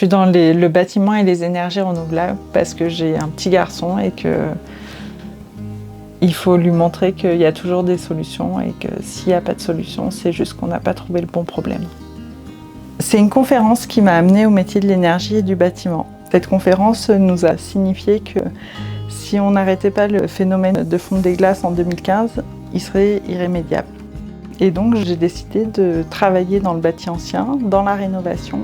suis dans le bâtiment et les énergies renouvelables parce que j'ai un petit garçon et qu'il faut lui montrer qu'il y a toujours des solutions et que s'il n'y a pas de solution, c'est juste qu'on n'a pas trouvé le bon problème. C'est une conférence qui m'a amenée au métier de l'énergie et du bâtiment. Cette conférence nous a signifié que si on n'arrêtait pas le phénomène de fonte des glaces en 2015, il serait irrémédiable. Et donc j'ai décidé de travailler dans le bâti ancien, dans la rénovation.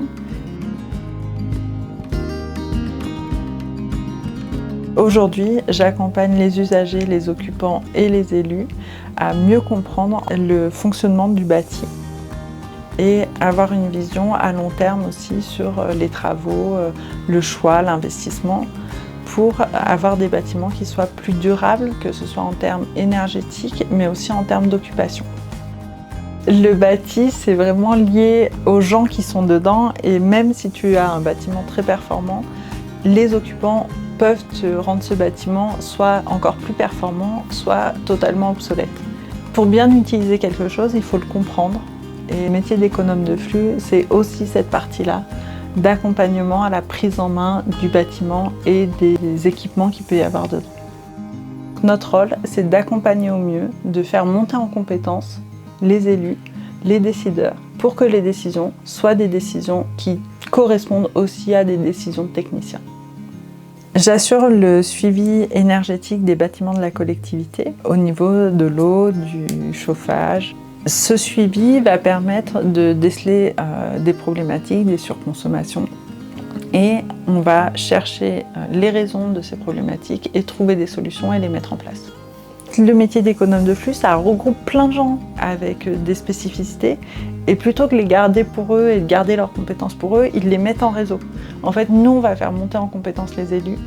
Aujourd'hui, j'accompagne les usagers, les occupants et les élus à mieux comprendre le fonctionnement du bâti et avoir une vision à long terme aussi sur les travaux, le choix, l'investissement, pour avoir des bâtiments qui soient plus durables, que ce soit en termes énergétiques, mais aussi en termes d'occupation. Le bâti, c'est vraiment lié aux gens qui sont dedans, et même si tu as un bâtiment très performant, les occupants peuvent te rendre ce bâtiment soit encore plus performant, soit totalement obsolète. Pour bien utiliser quelque chose, il faut le comprendre. Et le métier d'économe de flux, c'est aussi cette partie-là d'accompagnement à la prise en main du bâtiment et des équipements qu'il peut y avoir dedans. Notre rôle, c'est d'accompagner au mieux, de faire monter en compétence les élus, les décideurs, pour que les décisions soient des décisions qui correspondent aussi à des décisions de techniciens. J'assure le suivi énergétique des bâtiments de la collectivité au niveau de l'eau, du chauffage. Ce suivi va permettre de déceler des problématiques, des surconsommations, et on va chercher les raisons de ces problématiques et trouver des solutions et les mettre en place. Le métier d'économe de flux, ça regroupe plein de gens avec des spécificités, et plutôt que de les garder pour eux et de garder leurs compétences pour eux, ils les mettent en réseau. En fait, nous, on va faire monter en compétences les élus,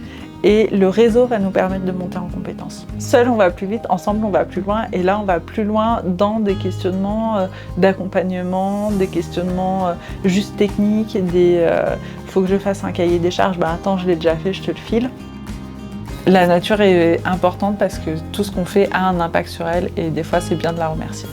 et le réseau va nous permettre de monter en compétences. Seul, on va plus vite, ensemble, on va plus loin, et là, on va plus loin dans des questionnements d'accompagnement, des questionnements juste techniques, faut que je fasse un cahier des charges, attends, je l'ai déjà fait, je te le file. La nature est importante parce que tout ce qu'on fait a un impact sur elle, et des fois, c'est bien de la remercier.